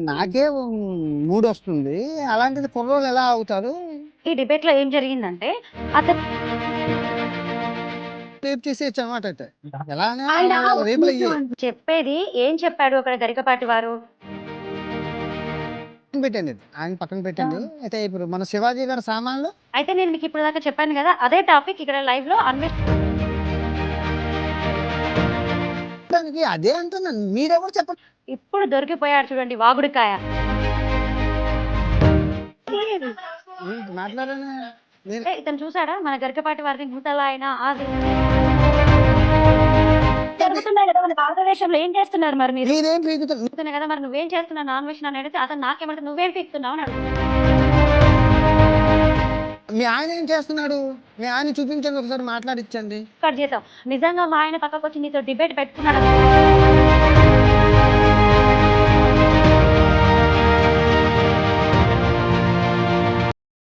నాకే మూడొస్తుంది. అలాంటిది కుర్రోళ్ళు ఎలా అవుతారు? ఈ డిబేట్‌లో ఏం జరిగిందంటే అతను రేప్ చేసేయొచ్చనమాట అయితే. ఎలా అని ఆయన రేపులయ్యేయి. చెప్పేది ఏం చెప్పాడు అక్కడ గరికపాటి వారు? పక్కన పెట్టండి ఇది. ఆయన పక్కన పెట్టండి. అయితే ఇప్పుడు మన 'శివాజీ' గారి సామాన్లు అయితే నేను మీకు ఇప్పటిదాకా చెప్పాను గదా! అదే టాపిక్ ఇక్కడ లైవ్‌లో దానికి అదే అంటున్నాను. మీరెవరు చెప్పండి. ఇప్పుడు దొరికిపోయాడు చూడండి వాగుడుకాయ. మాట్లాడాను. నేను అంటే ఇతను చూసాడా మన గరికపాటి వారిని ముసలాయన అది జరుగుతున్నాయి గదా! మన భారతదేశంలో ఏం చేస్తున్నారు మరి మీరు? మీరేం పీకుతారు? చెప్తున్నా గదా! మరి నువ్వేం చేస్తున్నావు నాన్ వెజ్ అని అడిగితే అతను నాకేమంటే నువ్వేం పీకుతున్నావు అని అడుగుతున్నాడు. మీ ఆయన ఏం చేస్తున్నాడు? మీ ఆయన్ని చూపించండి ఒకసారి మాట్లాడిచ్చండి. కట్ చేసావు. నిజంగా మా ఆయన పక్కకొచ్చి నీతో డిబేట్ పెట్టుకున్నాడు